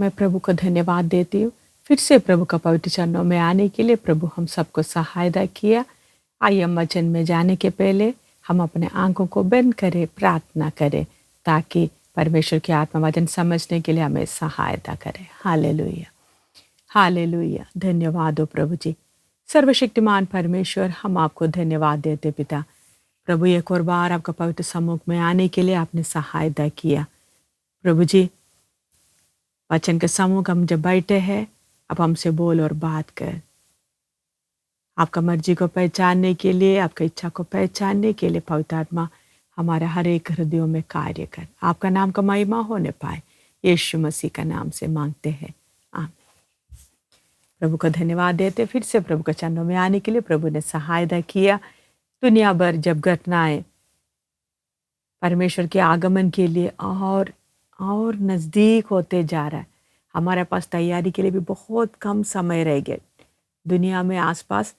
मैं प्रभु को धन्यवाद देती हूँ फिर से प्रभु का पवित्र चरणों में आने के लिए। प्रभु हम सबको सहायता किया। आइए हम वचन में जाने के पहले हम अपने आंखों को बंद करें, प्रार्थना करें ताकि परमेश्वर की आत्मा वचन समझने के लिए हमें सहायता करे। Hallelujah, hallelujah. धन्यवाद हो प्रभु जी। सर्वशक्तिमान परमेश्वर, हम आपको धन्यवाद देते पिता। प्रभु एक और बार आपका पवित्र सम्मुख में आने के लिए आपने सहायता किया। प्रभु जी, वचन के सम्मुख हम जब बैठे हैं, अब हमसे बोल और बात कर। आपका मर्जी को पहचानने के लिए, आपकी इच्छा को पहचानने के लिए पवित्र आत्मा हमारे हर एक हृदयों में कार्य कर। आपका नाम का महिमा होने पाए, यीशु मसीह का नाम से मांगते हैं, आमीन। प्रभु को धन्यवाद देते फिर से प्रभु के चरणों में आने के लिए। प्रभु ने सहायता किया। दुनिया भर जब घटनाएं परमेश्वर के आगमन के लिए और नज़दीक होते जा रहा है, हमारे पास तैयारी के लिए भी बहुत कम समय रह गया। दुनिया में आसपास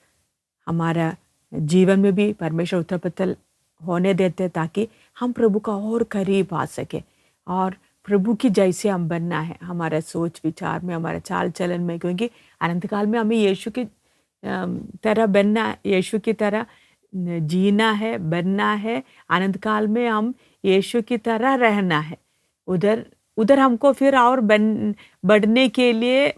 हमारा जीवन में भी परमेश्वर उथल पुथल होने देते ताकि हम प्रभु का और करीब आ सके और प्रभु की जैसे हम बनना है हमारा सोच विचार में, हमारा चाल चलन में, क्योंकि अनंत काल में हमें यीशु की तरह बनना, यीशु की तरह जीना है, बनना है। अनंत काल में हम यीशु की तरह रहना है। उधर हमको फिर और बढ़ने के लिए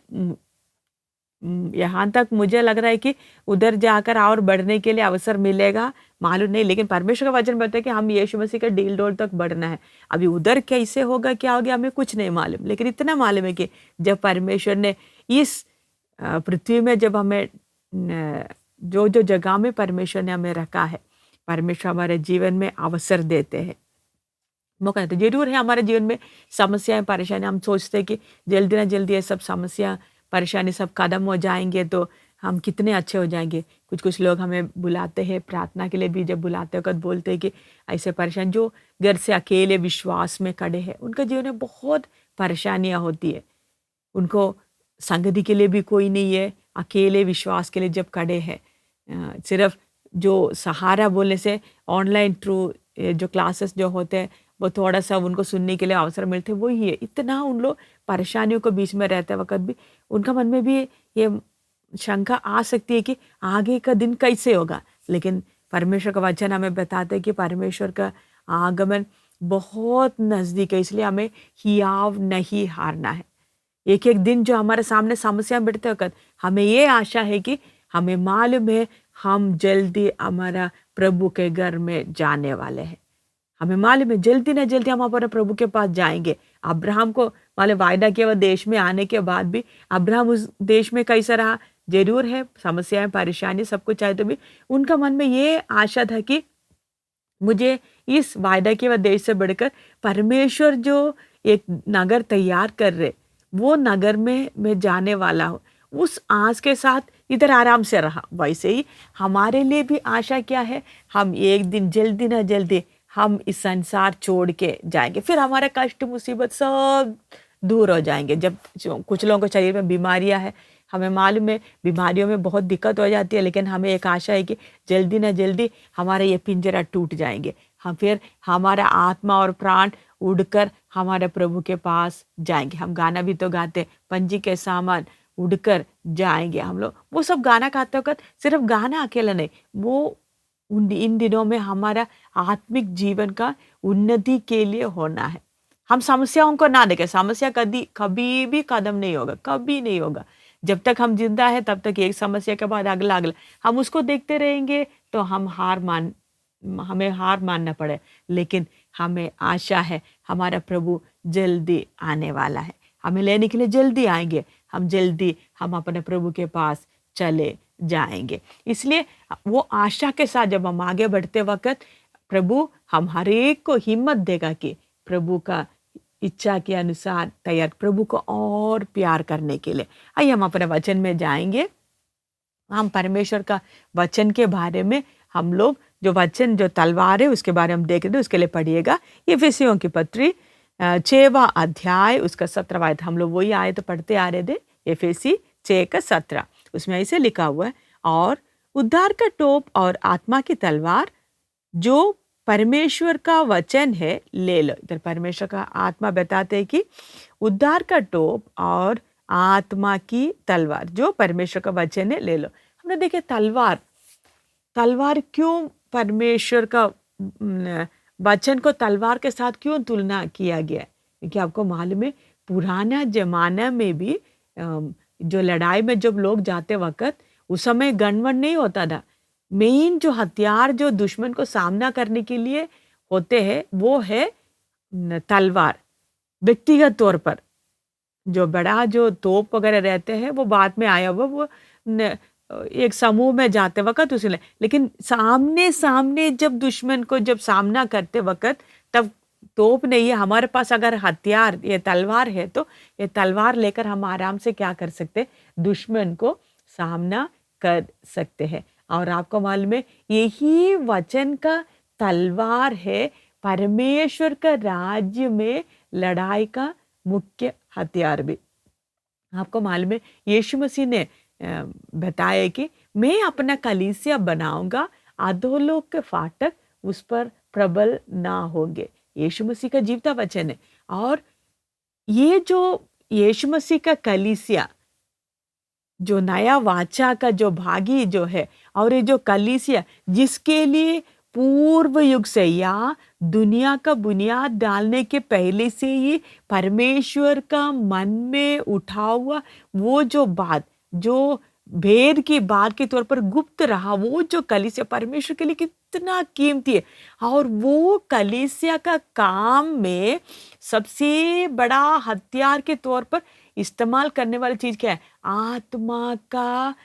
यहाँ तक मुझे लग रहा है कि उधर जाकर और बढ़ने के लिए अवसर मिलेगा, मालूम नहीं। लेकिन परमेश्वर का वचन बताए कि हम यीशु मसीह के डील डोल तक बढ़ना है। अभी उधर कैसे होगा, क्या होगा, हमें कुछ नहीं मालूम। लेकिन इतना मालूम है कि जब परमेश्वर ने इस पृथ्वी में जब हमें जो जो जगह में परमेश्वर ने हमें रखा है, परमेश्वर हमारे जीवन में अवसर देते हैं, मौका देते। जरूर है हमारे जीवन में समस्याएं, परेशानी, हम सोचते हैं कि जल्दी ना जल्दी ये सब समस्या परेशानी सब खत्म हो जाएंगे तो हम कितने अच्छे हो जाएंगे। कुछ लोग हमें बुलाते हैं प्रार्थना के लिए भी, जब बुलाते वक्त बोलते हैं कि ऐसे परेशान जो घर से अकेले विश्वास में खड़े हैं, उनका जीवन में बहुत परेशानियां होती है। उनको संगति के लिए भी कोई नहीं है, अकेले विश्वास के लिए जब खड़े हैं, सिर्फ जो सहारा बोलने से ऑनलाइन थ्रू जो क्लासेस जो होते हैं वो थोड़ा सा उनको सुनने के लिए अवसर मिलते, वही है। इतना उन लोग परेशानियों के बीच में रहते वक्त भी उनका मन में भी ये शंका आ सकती है कि आगे का दिन कैसे होगा। लेकिन परमेश्वर का वचन हमें बताते हैं कि परमेश्वर का आगमन बहुत नज़दीक है, इसलिए हमें हियाव नहीं हारना है। एक एक दिन जो हमारे सामने समस्या बैठते वक्त हमें ये आशा है कि हमें मालूम है हम जल्दी हमारा प्रभु के घर में जाने वाले हैं। हमें मालूम है जल्दी ना जल्दी हम हमारे प्रभु के पास जाएंगे। अब्राहम को मालूम वायदा किया हुआ देश में आने के बाद भी अब्राहम उस देश में कैसा रहा, जरूर है समस्याएं, परेशानी, सब कुछ आए तो भी उनका मन में ये आशा था कि मुझे इस वायदा किए हुए देश से बढ़कर परमेश्वर जो एक नगर तैयार कर रहे, वो नगर में मैं जाने वाला हूँ। उस आस के साथ इधर आराम से रहा। वैसे ही हमारे लिए भी आशा क्या है, हम एक दिन जल्दी ना जल्दी हम इस संसार छोड़ के जाएंगे। फिर हमारा कष्ट मुसीबत सब दूर हो जाएंगे। जब कुछ लोगों को शरीर में बीमारियां है, हमें मालूम है बीमारियों में बहुत दिक्कत हो जाती है, लेकिन हमें एक आशा है कि जल्दी ना जल्दी हमारे ये पिंजरा टूट जाएंगे। हम फिर हमारा आत्मा और प्राण उड़कर हमारे प्रभु के पास जाएंगे। हम गाना भी तो गाते, पंजी के सामान उड़कर जाएंगे हम लोग। वो सब गाना गाते वक्त सिर्फ गाना अकेला नहीं, वो इन दिनों में हमारा आत्मिक जीवन का उन्नति के लिए होना है। हम समस्याओं को ना देखें। समस्या कभी भी खत्म नहीं होगा, कभी नहीं होगा। जब तक हम जिंदा है तब तक एक समस्या के बाद अगला हम उसको देखते रहेंगे तो हमें हार मानना पड़े। लेकिन हमें आशा है हमारा प्रभु जल्दी आने वाला है, हमें लेने के लिए जल्दी आएंगे। हम अपने प्रभु के पास चले जाएंगे। इसलिए वो आशा के साथ जब हम आगे बढ़ते वक्त प्रभु हम हर एक को हिम्मत देगा कि प्रभु का इच्छा के अनुसार तैयार, प्रभु को और प्यार करने के लिए। आइए हम अपने वचन में जाएंगे। हम परमेश्वर का वचन के बारे में हम लोग जो वचन जो तलवार है उसके बारे में हम देख रहे थे, उसके लिए पढ़िएगा एफेसियों की पत्री 6वां अध्याय उसका 17वां आयत। हम लोग वही आयत पढ़ते आ रहे थे, एफेसी 6 का 17। उसमें ऐसे लिखा हुआ है, और उद्धार का टोप और आत्मा की तलवार जो परमेश्वर का वचन है, ले लो। इधर परमेश्वर का आत्मा बताते हैं कि उद्धार का टोप और आत्मा की तलवार जो परमेश्वर का वचन है, ले लो। हमने देखे तलवार, तलवार क्यों परमेश्वर का वचन को तलवार के साथ क्यों तुलना किया गया है? क्योंकि आपको मालूम है पुराना जमाना में भी जो लड़ाई में जब लोग जाते वक्त उस समय गनवन नहीं होता था। मेन जो हथियार जो दुश्मन को सामना करने के लिए होते हैं वो है तलवार। व्यक्तिगत तौर पर जो बड़ा जो तोप वगैरह रहते हैं वो बाद में आया हुआ, वो एक समूह में जाते वक्त उसे लेकिन सामने सामने जब दुश्मन को जब सामना करते वक्त तब तोप नहीं है हमारे पास। अगर हथियार ये तलवार है तो ये तलवार लेकर हम आराम से क्या कर सकते, दुश्मन को सामना कर सकते हैं। और आपको मालूम है यही वचन का तलवार है परमेश्वर का राज्य में लड़ाई का मुख्य हथियार भी। आपको मालूम है यीशु मसीह ने बताया कि मैं अपना कलीसिया बनाऊंगा, अधोलोक के फाटक उस पर प्रबल ना होंगे। यीशु मसीह का जीवता वचन है। और ये जो यीशु मसीह का कलीसिया जो नया वाचा का जो भागी जो है, और ये जो कलीसिया जिसके लिए पूर्व युग से या दुनिया का बुनियाद डालने के पहले से ही परमेश्वर का मन में उठा हुआ वो जो बात, जो भेद की बात के तौर पर गुप्त रहा, वो जो कलीसिया परमेश्वर के लिए कितना कीमती है। और वो कलीसिया का काम में सबसे बड़ा हथियार के तौर पर इस्तेमाल करने वाली चीज क्या है? आत्मा का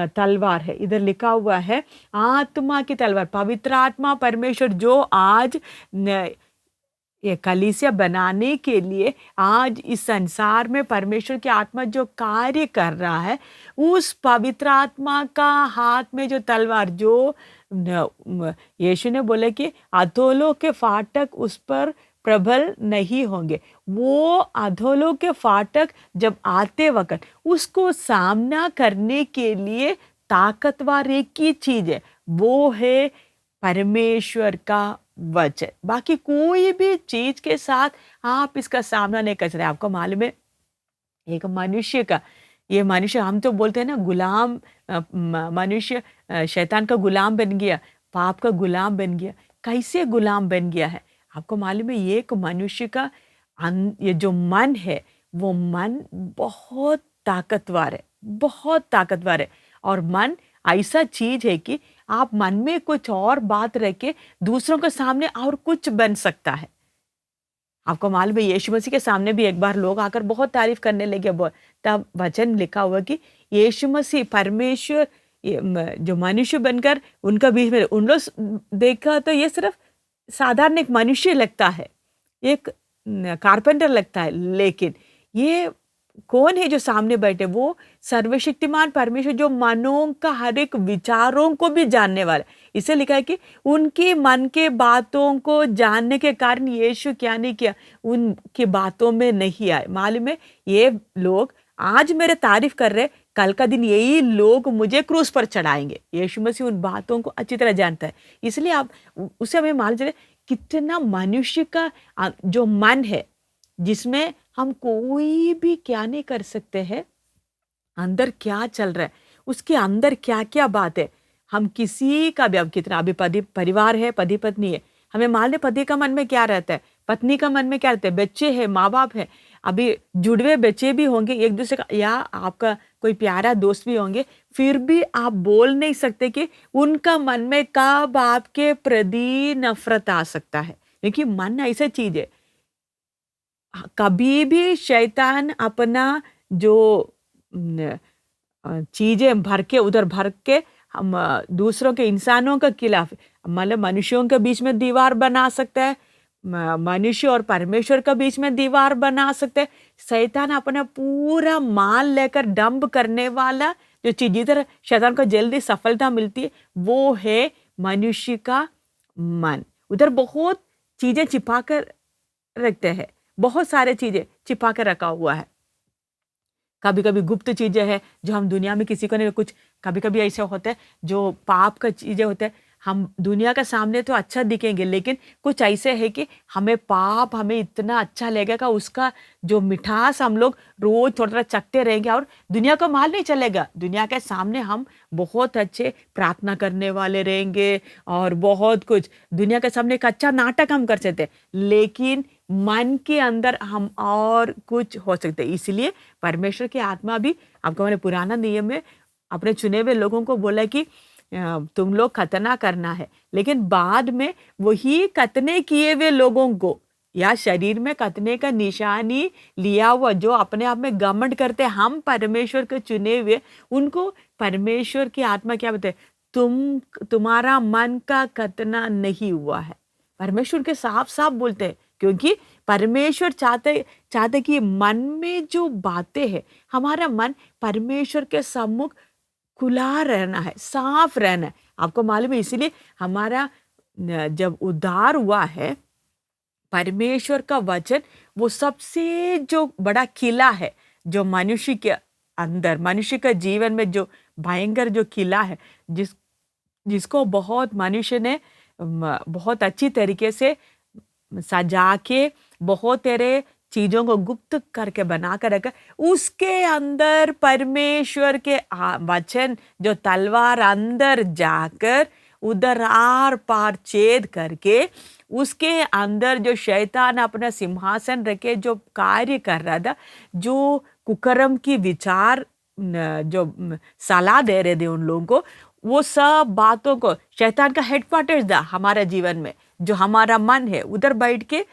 तलवार है। इधर लिखा हुआ है आत्मा की तलवार, पवित्र आत्मा परमेश्वर जो आज ये कलीसिया बनाने के लिए आज इस संसार में परमेश्वर की आत्मा जो कार्य कर रहा है, उस पवित्र आत्मा का हाथ में जो तलवार, जो यीशु ने बोला कि अधोलोक के फाटक उस पर प्रबल नहीं होंगे। वो अधोलोक के फाटक जब आते वक्त उसको सामना करने के लिए ताकतवर एक ही चीज है, वो है परमेश्वर का वचन। बाकी कोई भी चीज के साथ आप इसका सामना नहीं कर सकते। आपको मालूम है एक मनुष्य का, ये मनुष्य हम तो बोलते हैं ना गुलाम, मनुष्य शैतान का गुलाम बन गया, पाप का गुलाम बन गया। कैसे गुलाम बन गया है? आपको मालूम है एक मनुष्य का ये जो मन है वो मन बहुत ताकतवर है, बहुत ताकतवर है। और मन ऐसा चीज है कि आप मन में कुछ और बात रख के दूसरों के सामने और कुछ बन सकता है। आपको मालूम है यीशु मसीह के सामने भी एक बार लोग आकर बहुत तारीफ करने लगे, तब वचन लिखा हुआ कि यीशु मसीह परमेश्वर जो मनुष्य बनकर उनका बीच में, उन लोग देखा तो ये सिर्फ साधारण एक मनुष्य लगता है, एक कारपेंटर लगता है, लेकिन ये कौन है जो सामने बैठे? वो सर्वशक्तिमान परमेश्वर जो मनों का हर एक विचारों को भी जानने वाला। इसे लिखा है कि उनके मन के बातों को जानने के कारण यीशु क्या नहीं किया, उनकी बातों में नहीं आए। मालूम है ये लोग आज मेरे तारीफ कर रहे, कल का दिन यही लोग मुझे क्रूस पर चढ़ाएंगे। यीशु मसीह उन बातों को अच्छी तरह जानता है, इसलिए आप उसे हमें मालूम चले कितना मनुष्य का जो मन है जिसमें हम कोई भी क्या नहीं कर सकते हैं, अंदर क्या चल रहा है, उसके अंदर क्या क्या बात है। हम किसी का भी, अब कितना अभी परिवार है, पति पत्नी है, हमें मालूम है पति का मन में क्या रहता है, पत्नी का मन में क्या रहता है, बच्चे हैं, माँ बाप है, अभी जुड़वे बच्चे भी होंगे एक दूसरे का, या आपका कोई प्यारा दोस्त भी होंगे, फिर भी आप बोल नहीं सकते कि उनका मन में कब आपके प्रति नफरत आ सकता है। क्योंकि मन ऐसा चीज है, कभी भी शैतान अपना जो चीजें भर के उधर भर के हम दूसरों के इंसानों के खिलाफ, मतलब मनुष्यों के बीच में दीवार बना सकता है, मनुष्य और परमेश्वर के बीच में दीवार बना सकते हैं। शैतान अपना पूरा माल लेकर डंप करने वाला जो चीज, जिधर शैतान को जल्दी सफलता मिलती है वो है मनुष्य का मन। उधर बहुत चीजें छिपा कर रखते हैं, बहुत सारे चीजें छिपा कर रखा हुआ है। कभी कभी गुप्त चीजें हैं जो हम दुनिया में किसी को नहीं, कुछ कभी कभी ऐसे होते हैं जो पाप का चीजें होते हैं, हम दुनिया के सामने तो अच्छा दिखेंगे, लेकिन कुछ ऐसे है कि हमें पाप हमें इतना अच्छा लगेगा, उसका जो मिठास हम लोग रोज थोड़ा थोड़ा चखते रहेंगे और दुनिया को माल नहीं चलेगा। दुनिया के सामने हम बहुत अच्छे प्रार्थना करने वाले रहेंगे और बहुत कुछ दुनिया के सामने एक अच्छा नाटक हम कर सकते हैं, लेकिन मन के अंदर हम और कुछ हो सकते हैं। इसलिए परमेश्वर की आत्मा भी, आपको मैंने पुराना नियम में अपने चुने हुए लोगों को बोला कि तुम लोग खतना करना है, लेकिन बाद में वही खतने किए हुए लोगों को या शरीर में खतने का निशानी लिया हुआ जो अपने आप में घमंड करते, हम परमेश्वर के चुने हुए, उनको परमेश्वर की आत्मा क्या बताए, तुम्हारा मन का खतना नहीं हुआ है। परमेश्वर के साफ साफ बोलते हैं, क्योंकि परमेश्वर चाहते कि मन में जो बातें हैं, हमारा मन परमेश्वर के सम्मुख खुला रहना है, साफ रहना है। आपको मालूम है, इसीलिए हमारा जब उद्धार हुआ है, परमेश्वर का वचन वो सबसे जो बड़ा किला है, जो मनुष्य के अंदर, मनुष्य का जीवन में जो भयंकर जो किला है, जिसको बहुत मनुष्य ने बहुत अच्छी तरीके से सजा के, बहुत तेरे चीजों को गुप्त करके बना कर रखा, उसके अंदर परमेश्वर के वचन जो तलवार अंदर जाकर उधर आर पार छेद करके, उसके अंदर जो शैतान अपना सिंहासन रखे जो कार्य कर रहा था, जो कुकर्म की विचार जो सलाह दे रहे थे उन लोगों को, वो सब बातों को शैतान का हेडक्वार्टर्स था हमारा जीवन में, जो हमारा मन है उधर बैठ के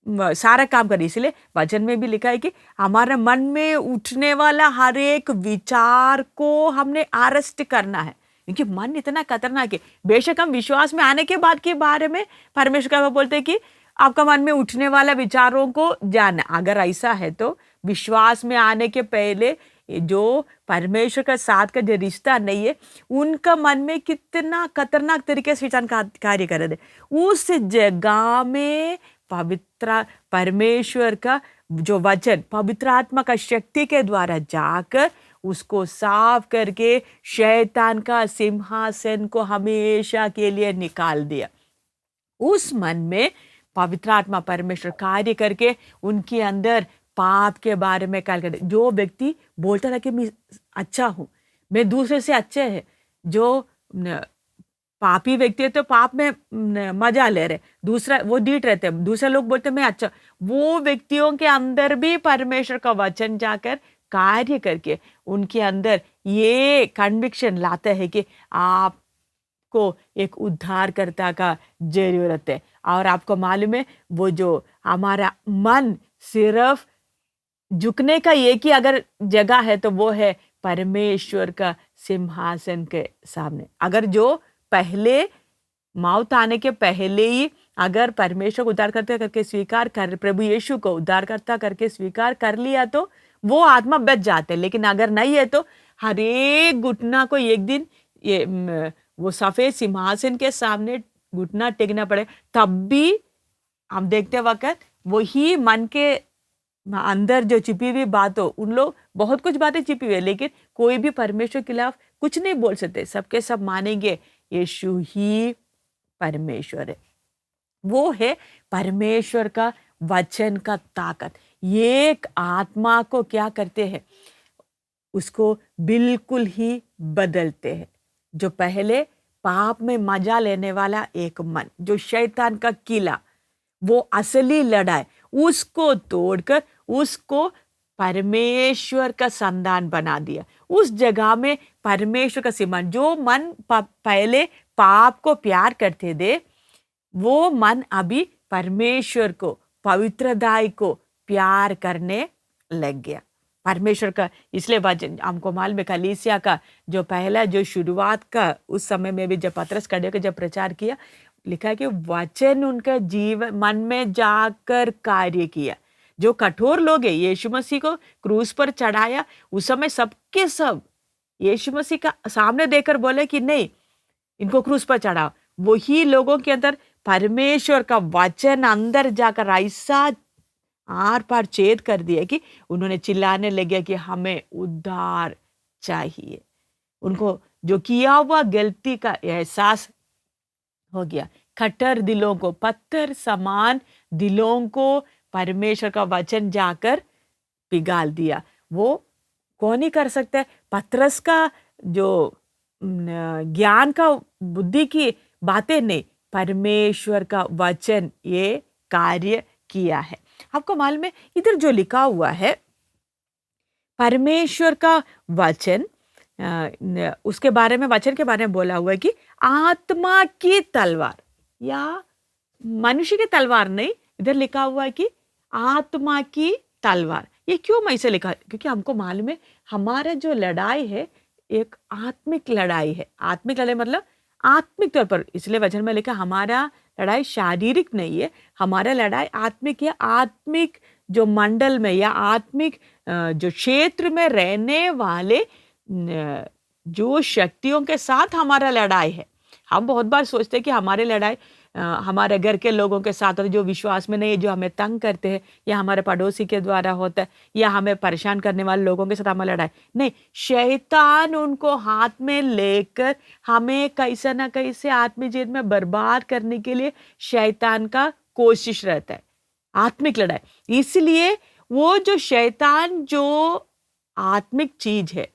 सारा काम करे। इसलिए वचन में भी लिखा है कि हमारा मन में उठने वाला हर एक विचार को हमने अरेस्ट करना है, क्योंकि मन इतना खतरनाक है। बेशक हम विश्वास में आने के बाद के बारे में परमेश्वर का बोलते हैं कि आपका मन में उठने वाला विचारों को जानना। अगर ऐसा है तो विश्वास में आने के पहले जो परमेश्वर का साथ का जो रिश्ता नहीं है, उनका मन में कितना खतरनाक तरीके से शैतान कार्य कर रहे थे, उस जगह में पवित्र परमेश्वर का जो वचन पवित्र आत्मा का शक्ति के द्वारा जाकर उसको साफ करके शैतान का सिंहासन को हमेशा के लिए निकाल दिया। उस मन में पवित्र आत्मा परमेश्वर कार्य करके उनके अंदर पाप के बारे में कार्य करते। जो व्यक्ति बोलता था कि मैं अच्छा हूं, मैं दूसरे से अच्छे है, जो पापी व्यक्ति है तो पाप में मजा ले रहे, दूसरा वो डीट रहते हैं, दूसरे लोग बोलते मैं अच्छा, वो व्यक्तियों के अंदर भी परमेश्वर का वचन जाकर कार्य करके उनके अंदर ये कन्विक्शन लाता है कि आपको एक उद्धारकर्ता का जरूरत है। और आपको मालूम है, वो जो हमारा मन सिर्फ झुकने का एक ही अगर जगह है तो वो है परमेश्वर का सिंहासन के सामने। अगर जो पहले मौत आने के पहले ही अगर परमेश्वर को उद्धारकर्ता करके स्वीकार कर, प्रभु यीशु को उद्धारकर्ता करके स्वीकार कर लिया तो वो आत्मा बच जाते, लेकिन अगर नहीं है तो हर एक घुटना को एक दिन ये वो सफेद सिंहासन के सामने घुटना टेकना पड़े। तब भी हम देखते वक्त वही मन के अंदर जो छिपी हुई बात हो, उन लोग बहुत कुछ बातें छिपी हुई है, लेकिन कोई भी परमेश्वर के खिलाफ कुछ नहीं बोल सकते, सबके सब मानेंगे यीशु ही परमेश्वर है। वो है परमेश्वर का वचन का ताकत। एक आत्मा को क्या करते हैं, उसको बिल्कुल ही बदलते हैं। जो पहले पाप में मजा लेने वाला एक मन, जो शैतान का किला, वो असली लड़ाई, उसको तोड़कर उसको परमेश्वर का संतान बना दिया। उस जगह में परमेश्वर का सिमरन, जो मन पहले पाप को प्यार करते थे, वो मन अभी परमेश्वर को, पवित्रताई को प्यार करने लग गया। परमेश्वर का इसलिए वचन हमको मालूम है, कलीसिया का जो पहला जो शुरुआत का उस समय में भी जब पतरस खड़े जब प्रचार किया, लिखा है कि वचन उनका जीवन मन में जाकर कार्य किया। जो कठोर लोग हैं, यीशु मसीह को क्रूस पर चढ़ाया, उस समय सबके सब यीशु मसीह का सामने देकर बोले कि नहीं, इनको क्रूस पर चढ़ाओ। वही लोगों के अंदर परमेश्वर का वचन अंदर जाकर ऐसा आर पार छेद कर दिया कि उन्होंने चिल्लाने लगे कि हमें उद्धार चाहिए। उनको जो किया हुआ गलती का एहसास हो गया। कट्टर दिलों को, पत्थर समान दिलों को परमेश्वर का वचन जाकर पिघाल दिया। वो कौन ही कर सकता है? पतरस का जो ज्ञान का बुद्धि की बातें नहीं, परमेश्वर का वचन ये कार्य किया है। आपको मालूम है इधर जो लिखा हुआ है परमेश्वर का वचन, उसके बारे में, वचन के बारे में बोला हुआ है कि आत्मा की तलवार, या मनुष्य की तलवार नहीं, इधर लिखा हुआ है कि आत्मा की तलवार। ये क्यों मैं इसे लिखा? क्योंकि हमको मालूम है हमारा जो लड़ाई है एक आत्मिक लड़ाई है। आत्मिक लड़ाई मतलब आत्मिक तौर पर, इसलिए वचन में लिखा हमारा लड़ाई शारीरिक नहीं है, हमारा लड़ाई आत्मिक है। आत्मिक जो मंडल में या आत्मिक जो क्षेत्र में रहने वाले जो शक्तियों के साथ हमारा लड़ाई है। हम बहुत बार सोचते हैं कि हमारी लड़ाई हमारे घर के लोगों के साथ, और जो विश्वास में नहीं है, जो हमें तंग करते हैं, या हमारे पड़ोसी के द्वारा होता है, या हमें परेशान करने वाले लोगों के साथ हमारी लड़ाई नहीं। शैतान उनको हाथ में लेकर हमें कैसे ना कैसे आत्मिक जीवन में बर्बाद करने के लिए शैतान का कोशिश रहता है, आत्मिक लड़ाई। इसलिए वो जो शैतान जो आत्मिक चीज है,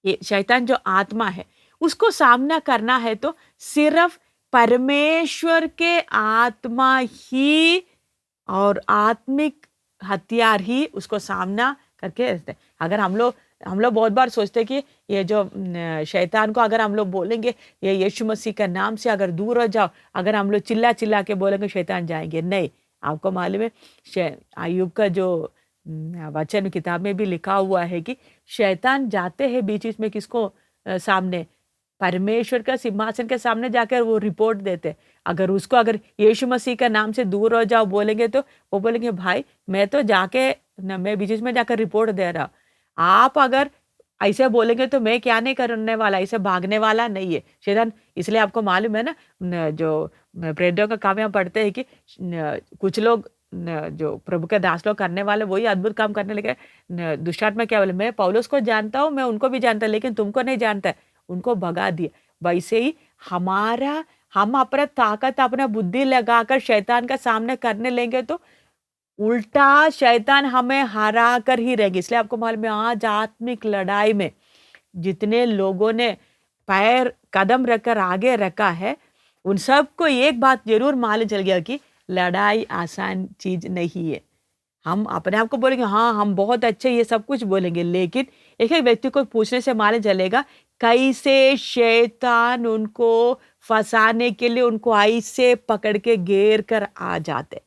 ये शैतान जो आत्मा है, उसको सामना करना है तो सिर्फ परमेश्वर के आत्मा ही और आत्मिक हथियार ही उसको सामना करके रहते हैं। अगर हम लोग बहुत बार सोचते हैं कि ये जो शैतान को अगर हम लोग बोलेंगे ये यीशु मसीह का नाम से अगर दूर हो जाओ, अगर हम लोग चिल्ला चिल्ला के बोलेंगे शैतान जाएंगे, नहीं। आपको मालूम है अय्यूब का जो वचन किताब में भी लिखा हुआ है कि शैतान जाते हैं बीच बीच में किसको सामने, परमेश्वर का सिंहासन के सामने जाकर वो रिपोर्ट देते। अगर उसको अगर यीशु मसीह का नाम से दूर हो जाओ बोलेंगे तो वो बोलेंगे भाई मैं तो जाके मैं बीच में जाकर रिपोर्ट दे रहा हूँ, आप अगर ऐसे बोलेंगे तो मैं क्या नहीं करने वाला, ऐसे भागने वाला नहीं है शैतान। इसलिए आपको मालूम है ना जो प्रेरितों का काम यहाँ पढ़ते हैं कि कुछ लोग जो प्रभु के दास लोग करने वाले वही अद्भुत काम करने लगे। दुष्टात्मा क्या बोले, मैं पौलुस को जानता हूँ, मैं उनको भी जानता, लेकिन तुमको नहीं जानता, उनको भगा दिया। वैसे ही हम अपना ताकत अपना बुद्धि लगाकर शैतान का सामने करने लेंगे तो उल्टा शैतान हमें हरा कर ही रहेगी। इसलिए आपको मालूम है आज आत्मिक लड़ाई में जितने लोगों ने पैर कदम रखकर आगे रखा है, उन सबको एक बात जरूर मालूम चल गया कि लड़ाई आसान चीज नहीं है। हम अपने आप को बोलेंगे हाँ हम बहुत अच्छे, ये सब कुछ बोलेंगे, लेकिन एक एक व्यक्ति को पूछने से मालूम चलेगा कैसे शैतान उनको फंसाने के लिए उनको ऐसे पकड़ के घेर कर आ जाते।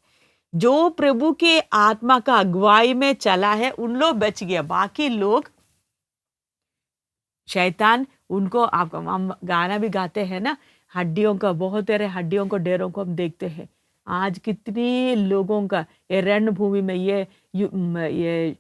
जो प्रभु के आत्मा का अगुवाई में चला है उन लोग बच गया, बाकी लोग शैतान उनको, आप हम गाना भी गाते हैं ना, हड्डियों का बहुत सारे हड्डियों को डेरों को हम देखते हैं। आज कितने लोगों का ये रणभूमि में ये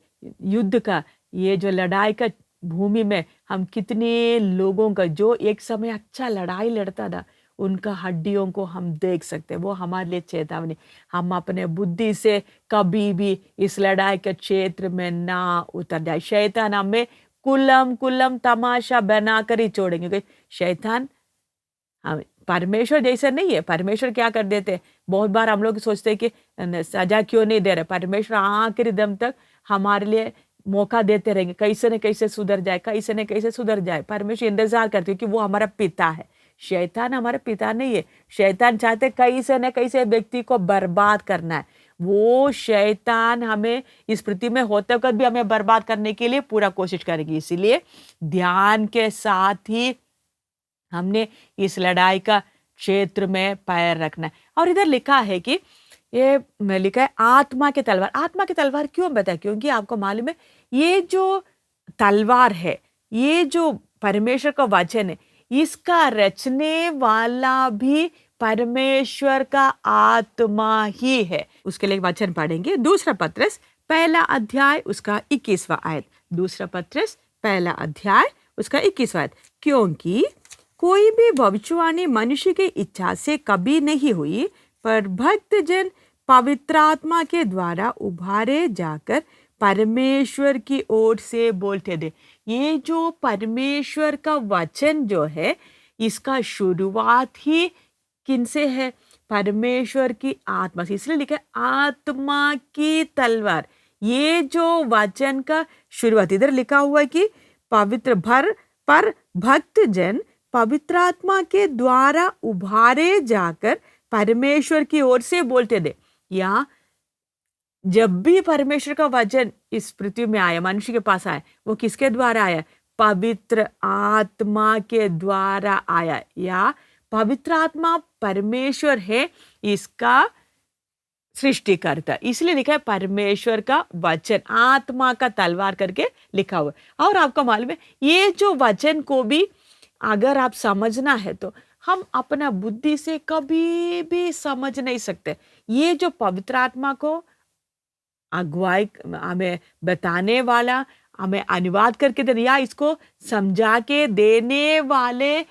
युद्ध का ये जो लड़ाई का भूमि में हम कितने लोगों का जो एक समय अच्छा लड़ाई लड़ता था उनका हड्डियों को हम देख सकते हैं। वो हमारे लिए चेतावनी, हम अपने बुद्धि से कभी भी इस लड़ाई के क्षेत्र में ना उतर जाए। शैतान हमें कुलम कुलम तमाशा बनाकर ही छोड़ेंगे, क्योंकि शैतान हम परमेश्वर जैसे नहीं है। परमेश्वर क्या कर देते, बहुत बार हम लोग सोचते हैं कि सजा क्यों नहीं दे रहे, परमेश्वर आखिरी दम तक हमारे लिए मौका देते रहेंगे, कैसे न कैसे सुधर जाए, कैसे न कैसे सुधर जाए। परमेश्वर इंतजार करते कि वो हमारा पिता है। शैतान हमारे पिता नहीं है। शैतान चाहते कैसे न कैसे व्यक्ति को बर्बाद करना है। वो शैतान हमें इस पृथ्वी में होते वक्त भी हमें बर्बाद करने के लिए पूरा कोशिश करेगी। इसीलिए ध्यान के साथ ही हमने इस लड़ाई का क्षेत्र में पैर रखना है। और इधर लिखा है कि ये लिखा है आत्मा की तलवार। आत्मा की तलवार क्यों बताया? क्योंकि आपको मालूम है ये जो तलवार है, ये जो परमेश्वर का वचन है, इसका रचने वाला भी परमेश्वर का आत्मा ही है। उसके लिए वचन पढ़ेंगे, दूसरा पत्रस पहला अध्याय उसका 21वां आयत। दूसरा पत्रस पहला अध्याय उसका 21वां आयत। क्योंकि कोई भी भविष्यवाणी मनुष्य की इच्छा से कभी नहीं हुई, पर भक्त जन पवित्र आत्मा के द्वारा उभारे जाकर परमेश्वर की ओर से बोलते थे। ये जो परमेश्वर का वचन जो है इसका शुरुआत ही किनसे है? परमेश्वर की आत्मा से। इसलिए लिखा है आत्मा की तलवार। ये जो वचन का शुरुआत इधर लिखा हुआ है कि पवित्र भर पर भक्त जन पवित्र आत्मा के द्वारा उभारे जाकर परमेश्वर की ओर से बोलते थे। या जब भी परमेश्वर का वचन इस पृथ्वी में आया, मनुष्य के पास आया, वो किसके द्वारा आया? पवित्र आत्मा के द्वारा आया। या पवित्र आत्मा परमेश्वर है, इसका सृष्टिकर्ता। इसलिए लिखा है परमेश्वर का वचन, आत्मा का तलवार करके लिखा हुआ है। और आपको मालूम है ये जो वचन को भी अगर आप समझना है तो हम अपना बुद्धि से कभी भी समझ नहीं सकते। ये जो पवित्र आत्मा को अगुवाई हमें बताने वाला, हमें अनुवाद करके देने या इसको समझा के देने वाले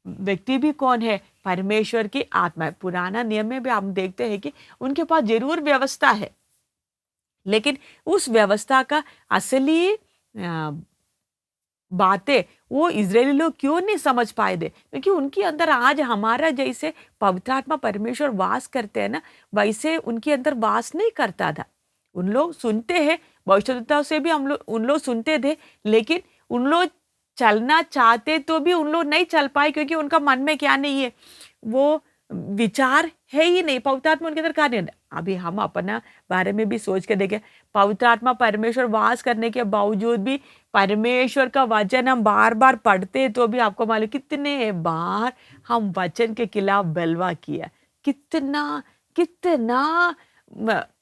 व्यक्ति भी कौन है? परमेश्वर की आत्मा है। पुराना नियम में भी हम देखते हैं कि उनके पास जरूर व्यवस्था है, लेकिन उस व्यवस्था का असली बातें वो इजरायली लोग क्यों नहीं समझ पाए थे? क्योंकि उनके अंदर आज हमारा जैसे पवित्र आत्मा परमेश्वर वास करते हैं ना, वैसे उनके अंदर वास नहीं करता था। उन लोग सुनते हैं, भविष्यद्वक्ताओं से भी हम लोग उन लोग सुनते थे, लेकिन उन लोग चलना चाहते तो भी उन लोग नहीं चल पाए, क्योंकि उनका मन में क्या नहीं है, वो विचार है ही नहीं, पवित्र आत्मा उनके अंदर कार्य नहीं। अभी हम अपना बारे में भी सोच के देखें, पवित्र आत्मा परमेश्वर वास करने के बावजूद भी परमेश्वर का वचन हम बार बार पढ़ते तो भी आपको मालूम कितने बार हम वचन के खिलाफ बलवा किया, कितना कितना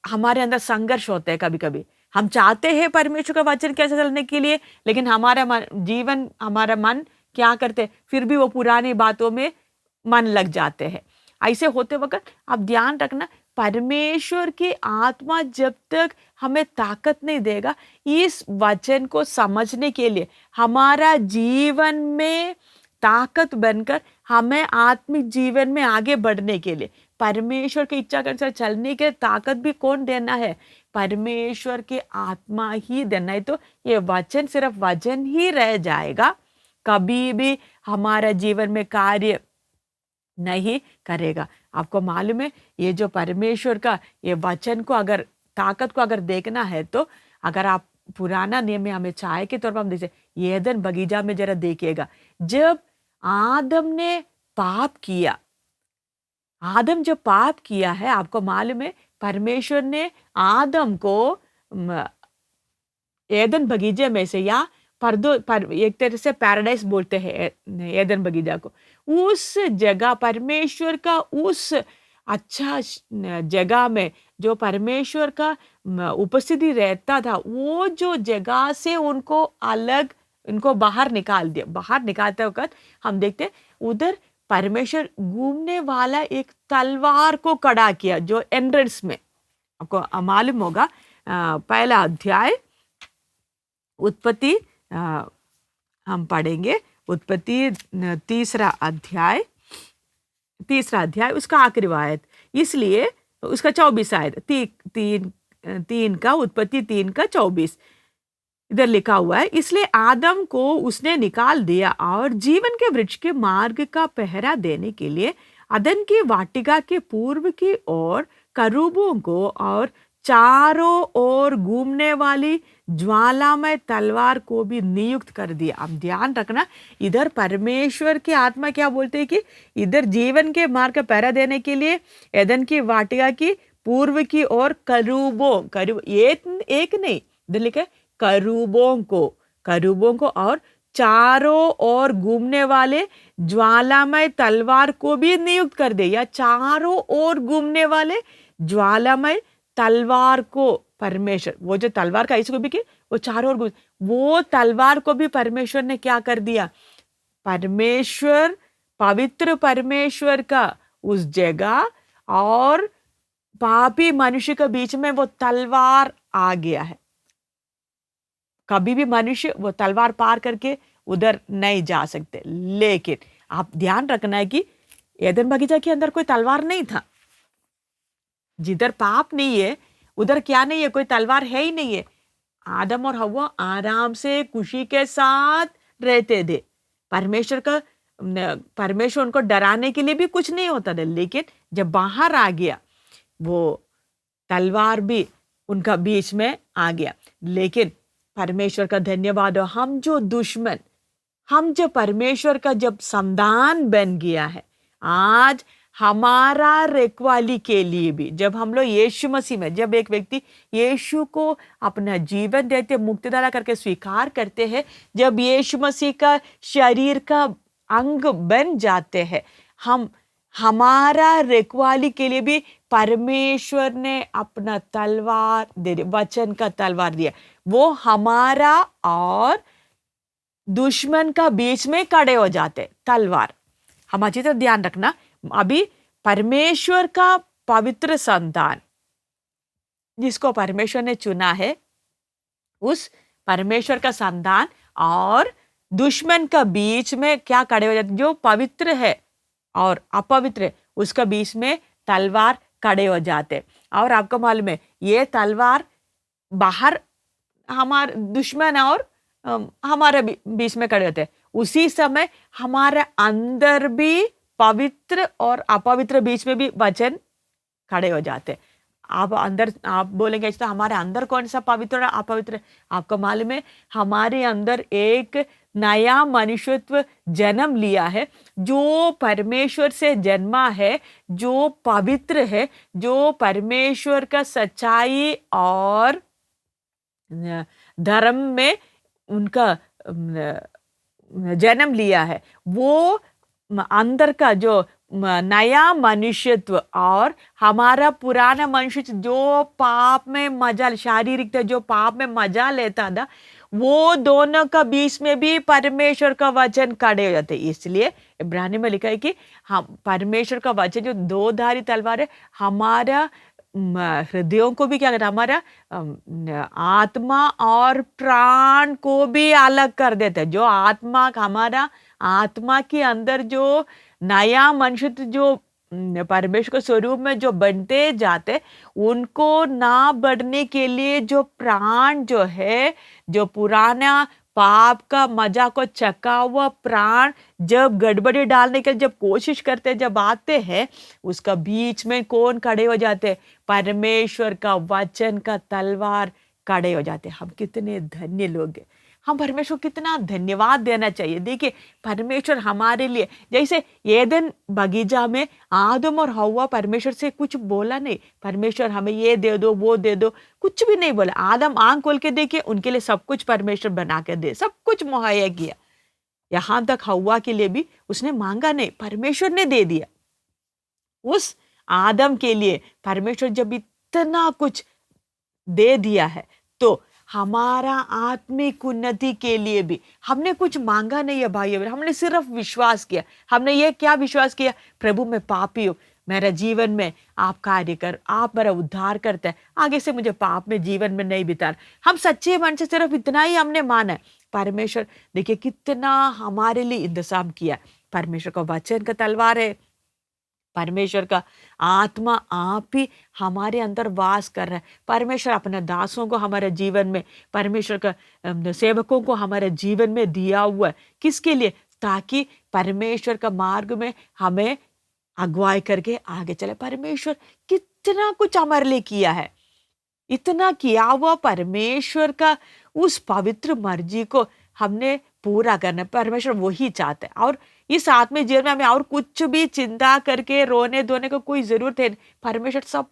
हमारे अंदर संघर्ष होते हैं। कभी कभी हम चाहते हैं परमेश्वर का वचन कैसे चलने के लिए, लेकिन हमारा जीवन, हमारा मन क्या करते, फिर भी वो पुरानी बातों में मन लग जाते हैं। ऐसे होते वक्त आप ध्यान रखना, परमेश्वर की आत्मा जब तक हमें ताकत नहीं देगा इस वचन को समझने के लिए, हमारा जीवन में ताकत बनकर हमें आत्मिक जीवन में आगे बढ़ने के लिए, परमेश्वर की इच्छा के अनुसार चलने के ताकत भी कौन देना है? परमेश्वर की आत्मा ही देना है। तो ये वचन सिर्फ वचन ही रह जाएगा, कभी भी हमारा जीवन में कार्य नहीं करेगा। आपको मालूम है ये जो परमेश्वर का ये वचन को अगर ताकत को अगर देखना है तो अगर आप पुराना नियम में हमें चाय के तौर पर हम देखते, एदन बगीचा में जरा देखिएगा, जब आदम ने पाप किया, आदम जब पाप किया है, आपको मालूम है परमेश्वर ने आदम को एदन बगीचे में से या एक तरह से पैराडाइज बोलते हैं एदन बगीचा को, उस जगह परमेश्वर का उस अच्छा जगह में जो परमेश्वर का उपस्थिति रहता था, वो जो जगह से उनको अलग, उनको बाहर निकाल दिया। बाहर निकालते वक्त हम देखते उधर परमेश्वर घूमने वाला एक तलवार को खड़ा किया, जो एंट्रेंस में, आपको मालूम होगा पहला अध्याय उत्पत्ति हम पढ़ेंगे, उत्पत्ति तीसरा अध्याय उसका आखिरी आयत, इसलिए उसका 24 आयत, तीन का उत्पत्ति 3 का 24 इधर लिखा हुआ है, इसलिए आदम को उसने निकाल दिया और जीवन के वृक्ष के मार्ग का पहरा देने के लिए अदन की वाटिका के पूर्व की ओर करूबों को और चारों ओर घूमने वाली ज्वालामय तलवार को भी नियुक्त कर दिया। अब ध्यान रखना, इधर परमेश्वर की आत्मा क्या बोलते हैं कि इधर जीवन के मार्ग का पहरा देने के लिए एदन की वाटिका की पूर्व की ओर करूब एक नहीं, इधर लिखा है करूबों को और चारों ओर घूमने वाले ज्वालामय तलवार को भी नियुक्त कर दे। या चारों ओर घूमने वाले ज्वालामय तलवार को परमेश्वर, वो जो तलवार का इसको भी कि वो चारों ओर, वो तलवार को भी परमेश्वर ने क्या कर दिया? परमेश्वर, पवित्र परमेश्वर का उस जगह और पापी मनुष्य के बीच में वो तलवार आ गया है। कभी भी मनुष्य वो तलवार पार करके उधर नहीं जा सकते। लेकिन आप ध्यान रखना है कि एदन बगीचा के अंदर कोई तलवार नहीं था। जिधर पाप नहीं है उधर क्या नहीं है, कोई तलवार है ही नहीं है। आदम और हव्वा आराम से खुशी के साथ रहते थे। परमेश्वर का परमेश्वर उनको डराने के लिए भी कुछ नहीं होता था, लेकिन जब बाहर आ गया वो तलवार भी उनका बीच में आ गया। लेकिन परमेश्वर का धन्यवाद हो, हम जो परमेश्वर का जब संतान बन गया है, आज हमारा रखवाली के लिए भी, जब हम लोग यीशु मसीह में, जब एक व्यक्ति यीशु को अपना जीवन देते मुक्तिदाता करके स्वीकार करते हैं, जब यीशु मसीह का शरीर का अंग बन जाते हैं, हम हमारा रखवाली के लिए भी परमेश्वर ने अपना तलवार दे दिया, वचन का तलवार दिया। वो हमारा और दुश्मन का बीच में खड़े हो जाते तलवार। हम अच्छी तरह ध्यान रखना, अभी परमेश्वर का पवित्र संतान जिसको परमेश्वर ने चुना है, उस परमेश्वर का संतान और दुश्मन का बीच में क्या खड़े हो जाते, जो पवित्र है और अपवित्र है उसका बीच में तलवार खड़े हो जाते। और आपको मालूम है ये तलवार बाहर हमारे दुश्मन और हमारे बीच में खड़े होते हैं, उसी समय हमारे अंदर भी पवित्र और अपवित्र बीच में भी वचन खड़े हो जाते। आप बोलेंगे तो हमारे अंदर कौन सा पवित्र और अपवित्र? आपको मालूम है हमारे अंदर एक नया मनुष्यत्व जन्म लिया है, जो परमेश्वर से जन्मा है, जो पवित्र है, जो परमेश्वर का सच्चाई और धर्म में उनका जन्म लिया है। वो अंदर का जो नया मनुष्यत्व और हमारा पुराना मनुष्य जो पाप में मजा, शारीरिक जो पाप में मजा लेता था, वो दोनों का बीच में भी परमेश्वर का वचन खड़े हो जाते। इसलिए इब्रानी में लिखा है कि हम परमेश्वर का वचन जो दो धारी तलवार है, हमारा हृदयों को भी क्या करता, हमारा आत्मा और प्राण को भी अलग कर देता है। जो आत्मा, हमारा आत्मा के अंदर जो नया मनुष्य जो परमेश्वर के स्वरूप में जो बनते जाते, उनको ना बढ़ने के लिए जो प्राण जो है, जो पुराना पाप का मजा को चका हुआ प्राण जब गड़बड़ी डालने के जब कोशिश करते, जब आते हैं, उसका बीच में कौन खड़े हो जाते? परमेश्वर का वचन का तलवार खड़े हो जाते। हम कितने धन्य लोग हैं, हम परमेश्वर कितना धन्यवाद देना चाहिए। देखिए परमेश्वर हमारे लिए, जैसे एदन बगीचा में आदम और हव्वा परमेश्वर से कुछ बोला नहीं, परमेश्वर हमें ये दे दो वो दे दो, कुछ भी नहीं बोला। आदम आंख खोल के देखिए, उनके लिए सब कुछ परमेश्वर बना के दे, सब कुछ मुहैया किया। यहां तक हव्वा के लिए भी उसने मांगा नहीं, परमेश्वर ने दे दिया। उस आदम के लिए परमेश्वर जब इतना कुछ दे दिया है, तो हमारा आत्मिक उन्नति के लिए भी हमने कुछ मांगा नहीं है भाई, हमने सिर्फ विश्वास किया। हमने ये क्या विश्वास किया? प्रभु मैं पापी हूँ, मेरा जीवन में आप कार्य कर, आप मेरा उद्धार करते हैं, आगे से मुझे पाप में जीवन में नहीं बिताना। हम सच्चे मन से सिर्फ इतना ही हमने माना है। परमेश्वर देखिए कितना हमारे लिए इंतजाम किया। परमेश्वर का वचन का तलवार है, परमेश्वर का आत्मा आप ही हमारे अंदर वास कर रहा है। परमेश्वर अपने दासों को हमारे जीवन में, परमेश्वर का सेवकों को हमारे जीवन में दिया हुआ है। किसके लिए? ताकि परमेश्वर का मार्ग में हमें अगुवाई करके आगे चले। परमेश्वर कितना कुछ हमारे लिए किया है, इतना किया हुआ परमेश्वर का उस पवित्र मर्जी को हमने पूरा करना। परमेश्वर वही चाहता है। और इस आत्मिक जीवन में हमें और कुछ भी चिंता करके रोने धोने को कोई जरूरत है नहीं। परमेश्वर सब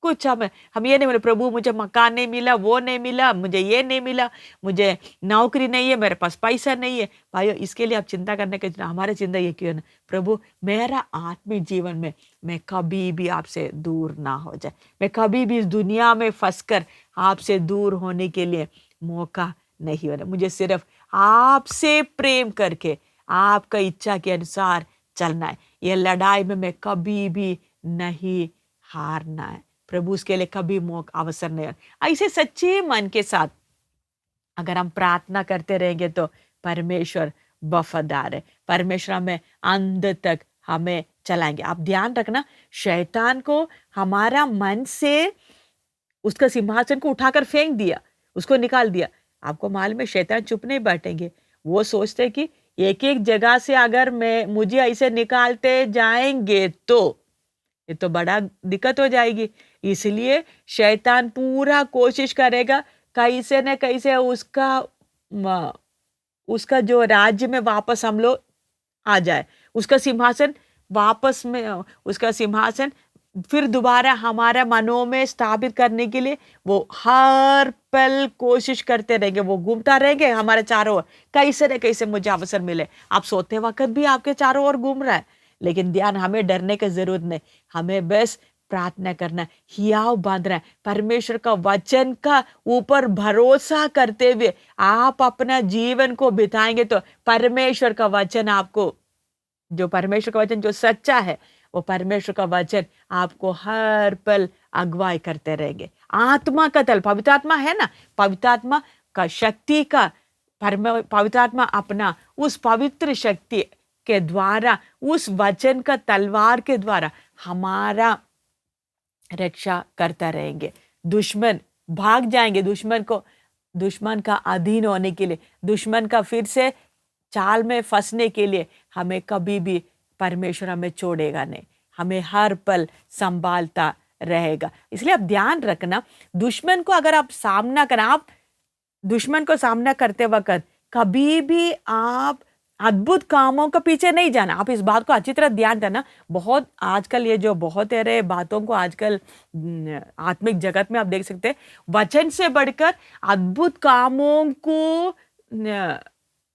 कुछ हम ये नहीं बोले प्रभु मुझे मकान नहीं मिला, वो नहीं मिला, मुझे ये नहीं मिला, मुझे नौकरी नहीं है, मेरे पास पैसा नहीं है। भाइयों इसके लिए आप चिंता करने के, हमारी चिंता ये क्यों ना, प्रभु मेरा आत्मिक जीवन में मैं कभी भी आपसे दूर ना हो जाए, मैं कभी भी इस दुनिया में फंसकर आपसे दूर होने के लिए मौका नहीं होना। मुझे सिर्फ आपसे प्रेम करके आपका इच्छा के अनुसार चलना है। ये लड़ाई में मैं कभी भी नहीं हारना है। प्रभु उसके लिए कभी मौका अवसर नहीं। ऐसे सच्चे मन के साथ अगर हम प्रार्थना करते रहेंगे तो परमेश्वर वफादार है। परमेश्वर हमें अंत तक हमें चलाएंगे। आप ध्यान रखना, शैतान को हमारा मन से उसका सिंहासन को उठाकर फेंक दिया, उसको निकाल दिया। आपको मालूम है शैतान चुप नहीं बैठेंगे। वो सोचते कि एक एक जगह से अगर मुझे ऐसे निकालते जाएंगे तो ये तो बड़ा दिक्कत हो जाएगी। इसलिए शैतान पूरा कोशिश करेगा कैसे न कैसे उसका जो राज्य में वापस हम लोग आ जाए, उसका सिंहासन वापस में उसका सिंहासन फिर दोबारा हमारे मनों में स्थापित करने के लिए वो हर पल कोशिश करते रहेंगे। वो घूमता रहेंगे हमारे चारों ओर, कैसे न कैसे मुझे अवसर मिले। आप सोते वक्त भी आपके चारों ओर घूम रहा है, लेकिन ध्यान, हमें डरने की जरूरत नहीं। हमें बस प्रार्थना करना, हियाव बांधना, परमेश्वर का वचन का ऊपर भरोसा करते हुए आप अपना जीवन को बिताएंगे तो परमेश्वर का वचन आपको, जो परमेश्वर का वचन जो सच्चा है, वो परमेश्वर का वचन आपको हर पल अगुवाई करते रहेंगे। आत्मा का तल पवित्र आत्मा है ना, पवित्र आत्मा का शक्ति का पवित्र आत्मा अपना उस पवित्र शक्ति के द्वारा, उस वचन का तलवार के द्वारा हमारा रक्षा करता रहेंगे। दुश्मन भाग जाएंगे, दुश्मन का अधीन होने के लिए, दुश्मन का फिर से चाल में फंसने के लिए हमें कभी भी परमेश्वर हमें छोड़ेगा नहीं, हमें हर पल संभालता रहेगा। इसलिए आप ध्यान रखना, दुश्मन को अगर आप सामना करें, आप दुश्मन को सामना करते वक्त कभी भी आप अद्भुत कामों के पीछे नहीं जाना। आप इस बात को अच्छी तरह ध्यान देना। बहुत आजकल ये जो बहुत सारे बातों को आजकल आत्मिक जगत में आप देख सकते हैं, वचन से बढ़कर अद्भुत कामों को